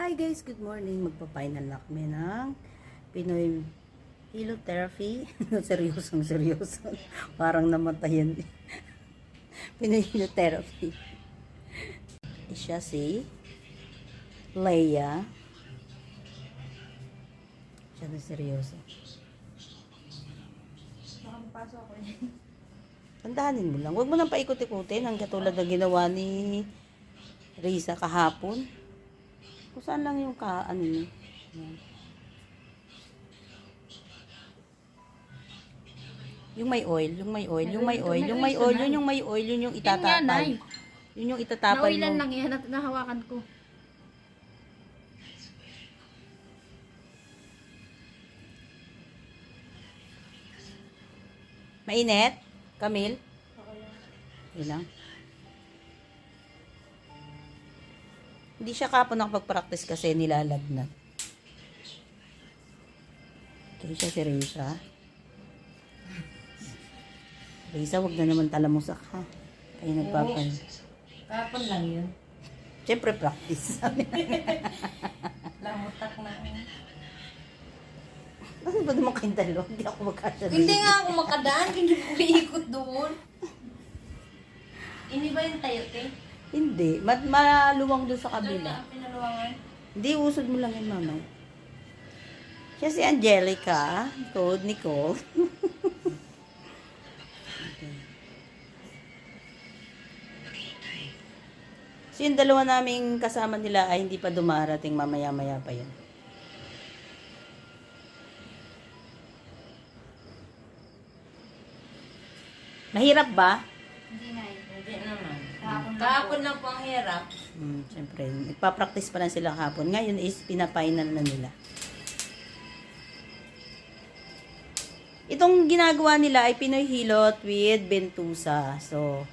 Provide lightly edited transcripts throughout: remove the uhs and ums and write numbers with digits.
Hi guys, good morning. Magpa-final na kami ng Pinoy Helotherapy. Seryoso. Parang namatayan. Pinoy Helotherapy. Siya si Leia. Siya na seryoso. Nakapasok ako eh. Tandahanin mo lang. Huwag mo nang paikot-ikutin ang katulad na ginawa ni Risa kahapon. Kung saan lang yung ano niya. Yan. Yung may oil, yun yung itatapal. Yun yung itatapal mo. Nauilan lang yan at nahawakan ko. Mainit? Camille? Okay lang. Hindi siya kapon nakapag-practice kasi nilalagnat. Okay siya si Risa. Risa, wag na naman talamusak ha. Kayo nagpapan. Kapon lang yun. Siyempre practice. Lamutak na. Ano ba naman kayong dalawa? Hindi ako magkasya. Hindi nga ako makadaan. Hindi ko iikot doon. Ini ba yung tayo, te? Hindi. Maluwang doon sa Doon kabila. na ang pinaluwangan. Hindi, usod mo lang yan, mama. Siya si Angelica. Code Nicole. Okay. So, yung dalawa naming kasama nila ay hindi pa dumarating. Mamaya-maya pa yun. Mahirap ba? Hindi na eh. Hindi naman. Kahapon lang po ang hirap. Siyempre, nagpa-practice pa lang sila hapon. Ngayon is pina-final na nila. Itong ginagawa nila ay Pinoy Hilot with Bentusa. So,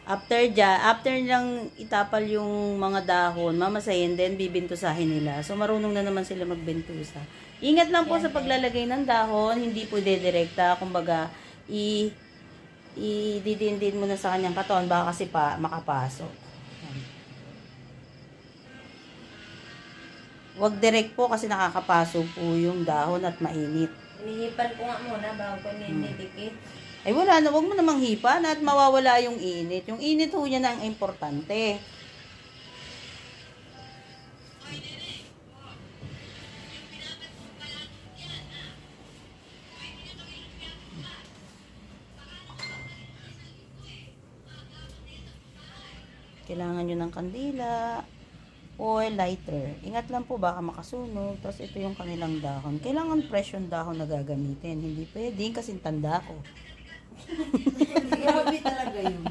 after nilang itapal yung mga dahon, mamasayin, then bibintusahin nila. So, marunong na naman sila magbentusa. Ingat lang po sa paglalagay ng dahon, hindi po dedirekta. Kumbaga, ididindin mo na sa kanyang katawan, baka kasi pa makapasok. Yan. Huwag direct po kasi nakakapasok po yung dahon at mainit. Inihipan ko nga muna bago ko nidikit. Ay wala na, huwag mo namang hipan at mawawala yung init. Yung init ho yan ang importante. Kailangan nyo ng kandila o lighter. Ingat lang po, baka makasunog. Tapos ito yung kanilang dahon. Kailangan fresh yung dahon na gagamitin. Hindi pwedeng kasi tanda ko. Grabe talaga yun.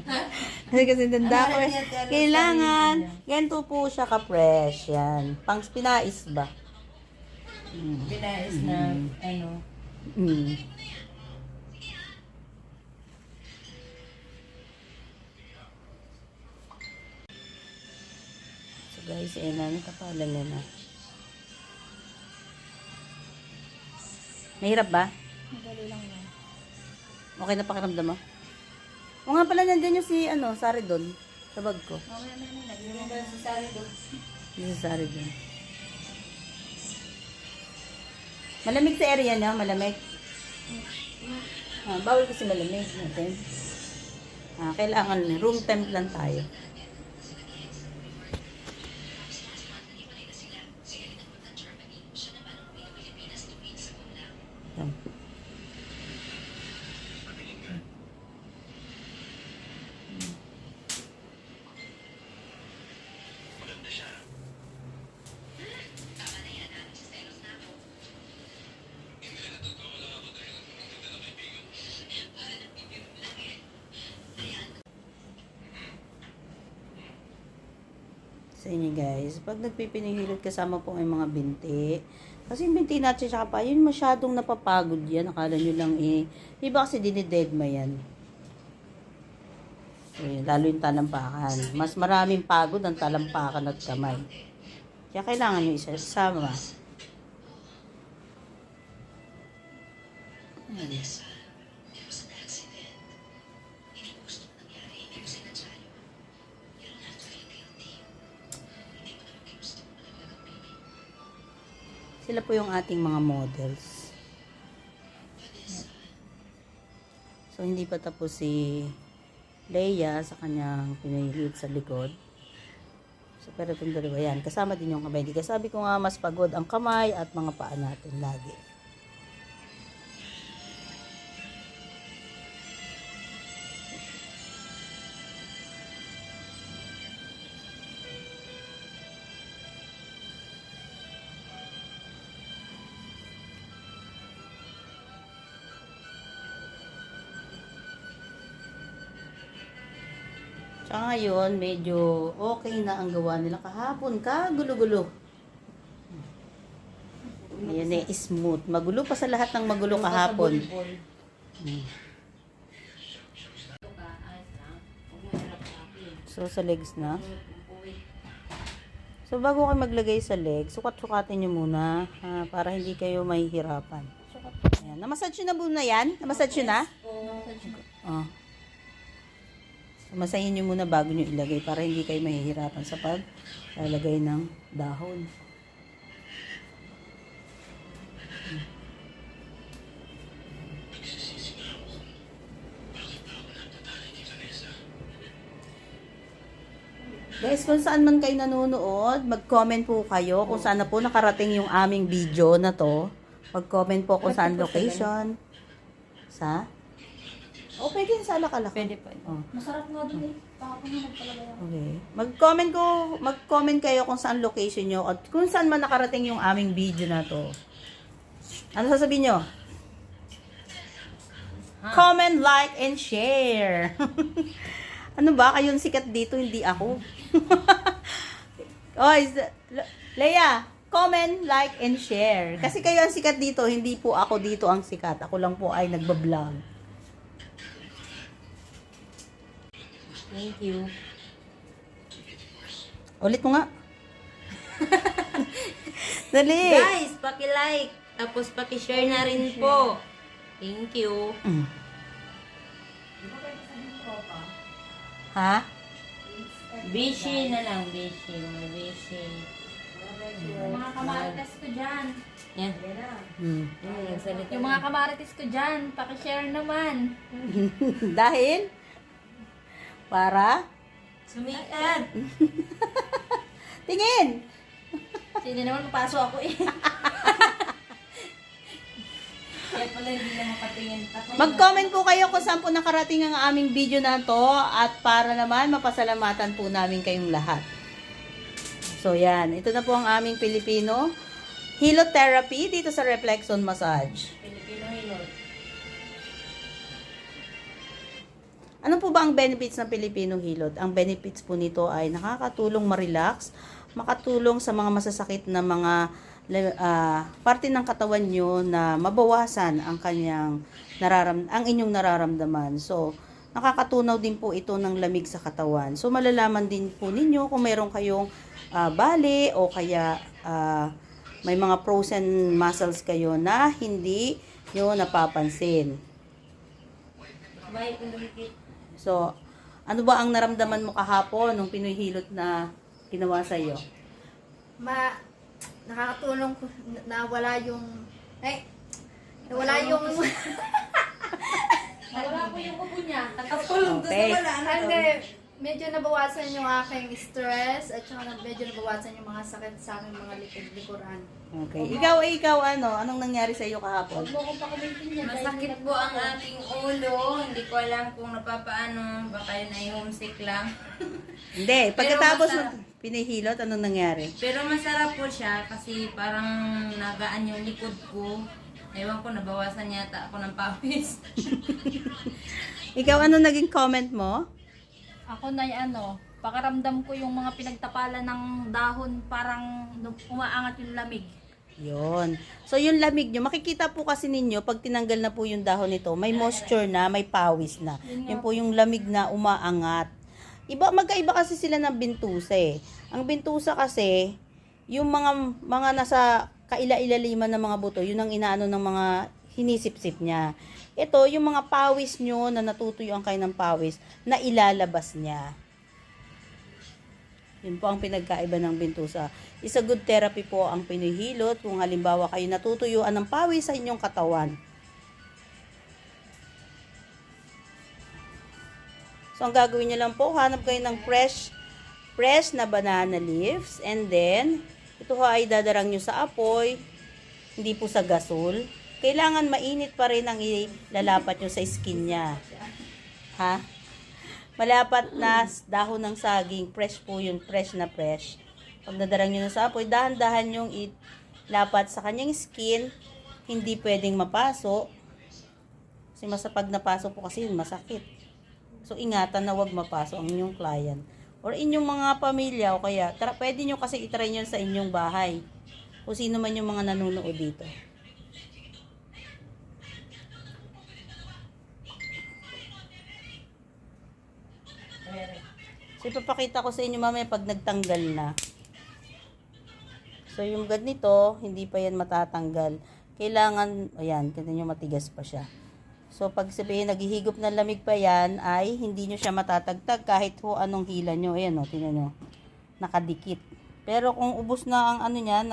Kasi tanda ko. Kailangan, ganito po siya ka-fresh. Yan. Pang pinais ba? Pinais na ano. So guys, nakapalan na. Mahirap ba? Madali lang yan. Okay na pakiramdam mo? O nga pala, nandyan yung si, Sari doon. Sa bag ko. Mamaya na yun. Nagiging doon sa sari doon. Yung si Sari doon. Malamig sa area niya, malamig. Bawal kasi malamig natin. Kailangan room temp lang tayo. Yan. Sa inyo guys, pag nagpipinihilot kasama po may mga binti. Kasi yung binti natin tsaka pa, yun masyadong napapagod yan. Akala nyo lang iba kasi dinidedma yan. Lalo yung talampakan. Mas maraming pagod ang talampakan at kamay. Kaya kailangan nyo isasama. Sila po yung ating mga models. So, hindi pa tapos si Leia sa kanyang Pinoy sa likod. So, pero itong dalawa yan. Kasama din yung kamay. Hindi sabi ko nga, mas pagod ang kamay at mga paa natin lagi. Tsaka ngayon, medyo okay na ang gawa nila kahapon. Gulo-gulo. Ayan eh, smooth. Magulo pa sa lahat ng magulo kahapon. Hmm. So, sa legs na. So, bago kayo maglagay sa legs, sukat-sukatin nyo muna para hindi kayo mahihirapan. Ayan. Namassage nyo na muna yan? Namassage nyo na? Oh. Masahin nyo muna bago nyo ilagay para hindi kayo mahihirapan sa paglalagay ng dahon. Guys, kung saan man kayo nanonood, mag-comment po kayo kung saan na po nakarating yung aming video na to. Mag-comment po kung saan location. Sa? O, pwede yun sa alak-alak. Pwede po. Oh. Masarap nga dun eh. Pakapon na magpalagay ako. Okay. Mag-comment kayo kung saan location nyo at kung saan man nakarating yung aming video na to. Ano sasabihin nyo? Comment, like, and share. Ano ba? Kayong sikat dito, hindi ako. Oh, Leia, comment, like, and share. Kasi kayo ang sikat dito, hindi po ako dito ang sikat. Ako lang po ay nagbablog. Thank you. Ulit mo nga. Dali. Guys, paki-like. Tapos paki-share na rin po. Thank you. Ha? Bishi na lang. Bishi. Mga bishi. Mga kamarites ko dyan. Yan. Salita. Yung mga kamarites ko dyan, pakishare naman. Dahil? Para? Sumikat. Tingin! Hindi naman papasok ako eh. Kaya pala hindi na makatingin. Mag-comment po kayo kung saan po nakarating ang aming video na to at para naman mapasalamatan po namin kayong lahat. So yan, ito na po ang aming Filipino Hilot Therapy dito sa Reflexion Massage. Filipino hilot. Ano po ba ang benefits ng Filipino Hilot? Ang benefits po nito ay nakakatulong ma-relax, makatulong sa mga masasakit na mga parte ng katawan nyo na mabawasan ang ang inyong nararamdaman. So, nakakatunaw din po ito ng lamig sa katawan. So, malalaman din po ninyo kung meron kayong bali o kaya may mga frozen muscles kayo na hindi nyo napapansin. Bye, Pindulikit. So, ano ba ang naramdaman mo kahapon nung Pinoy Hilot na ginawa sa iyo? Nakakatulong ko na wala yung nawala yung nawala po yung ubo niya. Okay. Hindi, medyo nabawasan yung aking stress at saka medyo nabawasan yung mga sakit sa aking mga likod-likuran. Okay. Ikaw, anong nangyari sa iyo kahapon? Huwag mo akong pakulitin niya. Masakit po ang aking ulo. Hindi ko alam kung napapaano. Baka yun ay homesick lang. Hindi. Pagkatapos Pero ng Pinoy Hilot, anong nangyari? Pero masarap po siya kasi parang nagaan yung likod ko. Ewan ko, nabawasan yata ako ng pawis. Ikaw, ano naging comment mo? Ako na pakaramdam ko yung mga pinagtapalan ng dahon parang umaangat yung lamig. Yon. So, yung lamig nyo, makikita po kasi ninyo, pag tinanggal na po yung dahon nito, may moisture na, may pawis na. Yun po yung lamig na umaangat. Magkaiba kasi sila ng bintusa eh. Ang bintusa kasi, yung mga nasa kaila-ilaliman ng mga buto, yun ang inaano ng mga hinisip-sip niya. Ito, yung mga pawis nyo na natutuyuan kayo ng pawis, na ilalabas niya. Yun po ang pinagkaiba ng bentusa. Isa good therapy po ang Pinoy Hilot kung halimbawa kayo natutuyuan ng pawis sa inyong katawan. So, ang gagawin nyo lang po, hanap kayo ng fresh na banana leaves. And then, ito ho ay dadarang nyo sa apoy, hindi po sa gasol. Kailangan mainit pa rin ang ilalapat nyo sa skin niya. Ha? Malapat na dahon ng saging, fresh po yun, fresh na fresh. Pag nadarang nyo na sa apoy, dahan-dahan yung ilapat sa kanyang skin, hindi pwedeng mapaso. Kasi pag napaso po kasi yun, masakit. So, ingatan na wag mapaso ang inyong client. Or inyong mga pamilya, o kaya, pwede nyo kasi itry nyo sa inyong bahay. Kung sino man yung mga nanonood dito. So, ipapakita ko sa inyo mamaya pag nagtanggal na. So, yung ganito, hindi pa yan matatanggal. Kailangan, ayan, kita nyo matigas pa siya. So, pag sabihin, naghihigop ng lamig pa yan, ay hindi nyo siya matatagtag kahit ho anong hila nyo. Ayan o, tingnan nyo. Nakadikit. Pero kung ubos na ang ano niya,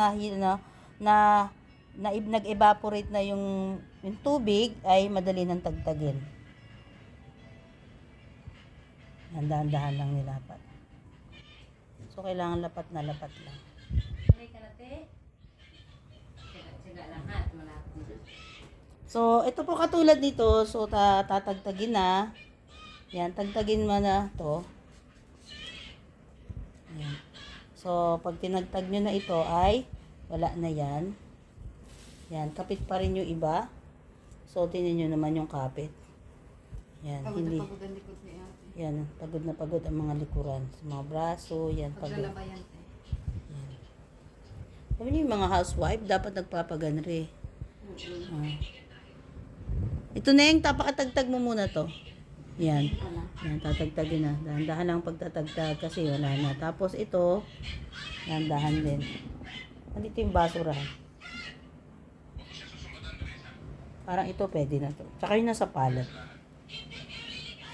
nag-evaporate na yung tubig, ay madali nang tagtagin. Dahan-dahan lang nilapat. So, kailangan lapat na lapat lang. So, ito po katulad nito. So, tatagtagin na. Yan, tagtagin mo na to. Yan. So, pag tinagtag nyo na ito ay wala na yan. Yan, kapit pa rin yung iba. So, tingnan nyo naman yung kapit. Yan, hindi. Yan, pagod na pagod ang mga likuran. Sa mga braso, yan, pagod. Yan. Sabi niyo, yung mga housewife, dapat nagpapaganre. Ito na yung tapakatagtag mo muna to. Yan. Yan, tatagtagin na. Dahan-dahan lang pagtatagtag kasi wala na. Tapos ito, dahan-dahan din. Nandito yung basura. Parang ito pwede na to. Tsaka yung nasa palad.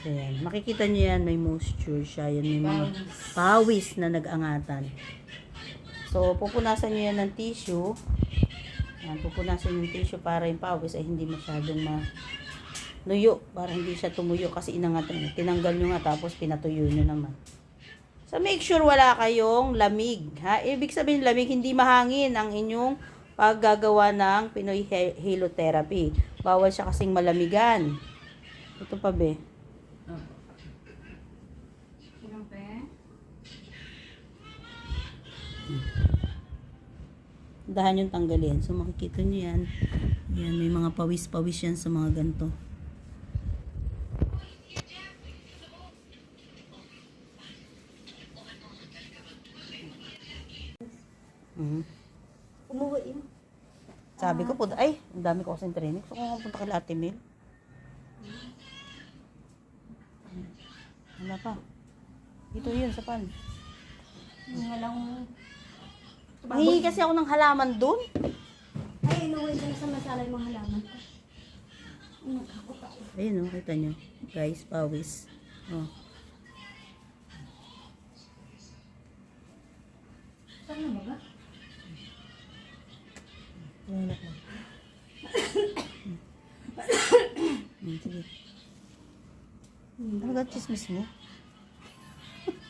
Ayan. Makikita nyo yan, may moisture siya. Yan, may mga pawis na nag-angatan. So, pupunasan nyo yan ng tissue. Ayan, pupunasan yung tissue para yung pawis ay hindi masyadong nuyo. Para hindi siya tumuyo kasi inangatan. Tinanggal nyo nga tapos pinatuyo nyo naman. So, make sure wala kayong lamig. Ha? Ibig sabihin lamig, hindi mahangin ang inyong paggagawa ng Pinoy Hilot Therapy. Bawal siya kasing malamigan. Ito pa be. Dahan yung tanggalin. So, makikita nyo yan. Yan, may mga pawis-pawis yan sa mga ganito. Umuwi yun. Sabi ko po, ay, ang dami ko kasing training. So, kung punta kay Ate Mel. Wala pa. Ito yun, sa pan. Mangingi kasi ako ng halaman dun. Ay, inuwi ko na sa masala yung mga halaman ko. Ayun o, kita nyo. Guys, pawis. Oh. Saan na ba? Sige. Ano ka chismis mo?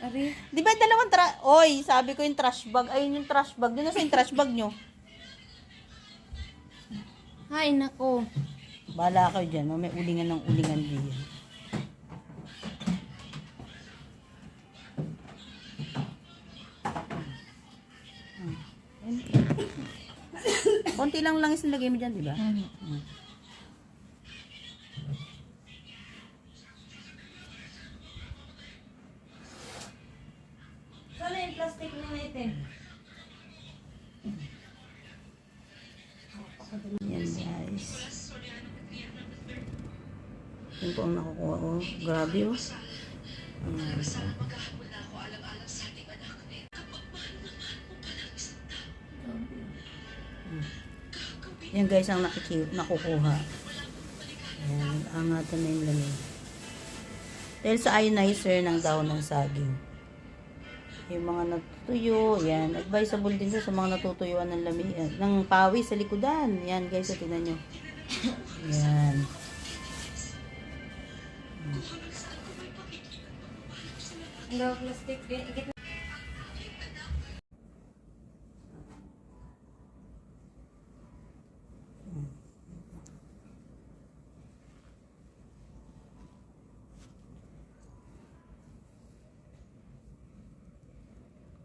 Ari? Di ba dalawang Oy, sabi ko yung trash bag. Ayun yung trash bag. Doon na sa yung trash bag nyo. Hay, nako. Bahala kayo dyan. May ulingan ng ulingan din. Konti lang langis nilagay mo dyan, di ba? Sana yung plastic na natin. Yan guys. Yun po ang nakukuha ko. Grabe oh. Ayan. Yan guys ang nakukuha. Ayan. Angatan na yung lamig. Dahil sa ionizer ng dahon ng saging. Yung mga natutuyo, yan. Advisable din to sa mga natutuyuan ng ng pawis sa likodan. Yan guys, so tingnan nyo. Yan. Ang gawa plastic, ikit na.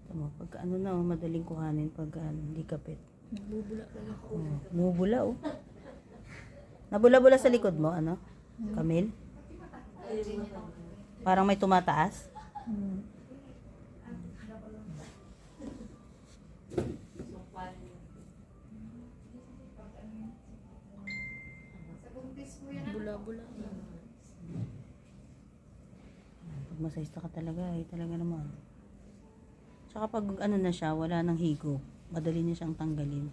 Tama, pagka ano na, madaling kuhanin pagka hindi kapit. Nagbubula pa yung Oh, bumubula oh. Nabula-bula sa likod mo, ano? Camille? Parang may tumataas? bula-bula. Pag masayista ka talaga, talaga naman. Tsaka pag ano na siya, wala nang higop. Madali niya siyang tanggalin.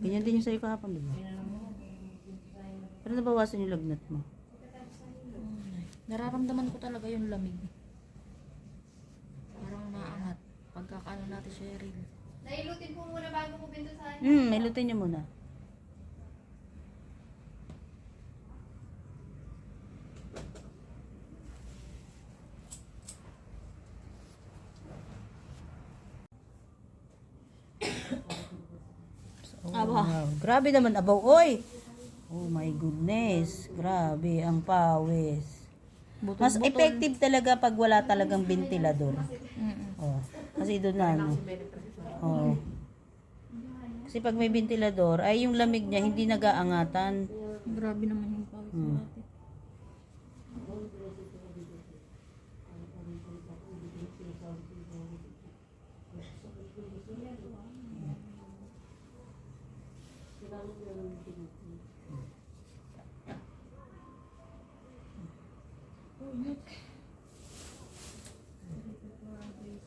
Ganyan din yung sa'yo kahapon, diba? Pero nabawasan yung lagnat mo. Nararamdaman ko talaga yung lamig. Parang maangat. Pagkakaano natin Cheryl. Nailutin po muna bago ko bintusahan. Ilutin niyo muna. Aba. Wow. Grabe naman, abaw, oy! Oh my goodness. Grabe, ang pawis. Mas effective talaga pag wala talagang ventilador. Oh, kasi doon na, ano. Oh. Kasi pag may ventilador, ay yung lamig niya hindi nag-aangatan. Grabe naman yung pawis natin.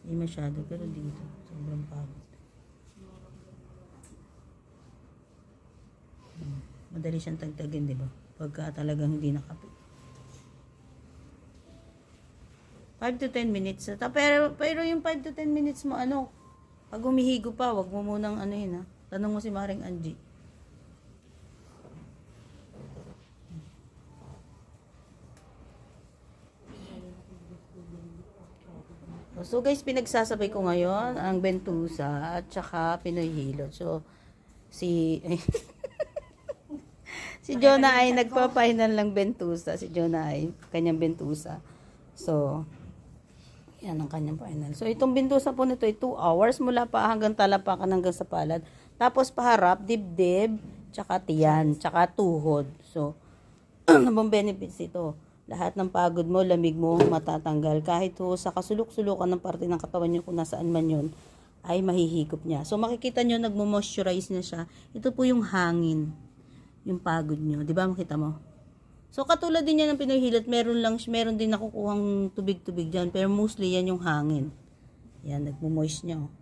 Hindi masyado, pero dito, sobrang pagod. Madali siyang tagtagin, di ba? Pagka talagang hindi nakapit. 5 to 10 minutes. Pero yung 5 to 10 minutes mo, ano, pag humihigo pa, wag mo munang ano yun, ha? Tanong mo si Maring Angie. So guys, pinagsasabay ko ngayon ang Bentusa at saka Pinoy Hilot. So, si si Jonah ay nagpa-final ng Bentusa. Si Jonah ay kanyang Bentusa. So, yan ang kanyang final. So, itong Bentusa po nito ay 2 hours mula pa hanggang talapakan hanggang sa palad. Tapos paharap, dibdib, tsaka tiyan, tsaka tuhod. So, ano benefits ito? Lahat ng pagod mo, lamig mo, matatanggal. Kahit ho sa kasulok-sulukan ng parte ng katawan nyo kung nasaan man yun, ay mahihigop niya. So, makikita nyo, nagmo-moisturize na siya. Ito po yung hangin. Yung pagod nyo. Di ba makita mo? So, katulad din yan ng Pinoy Hilot, meron din nakukuhang tubig-tubig dyan. Pero mostly yan yung hangin. Yan, nagmo-moist nyo.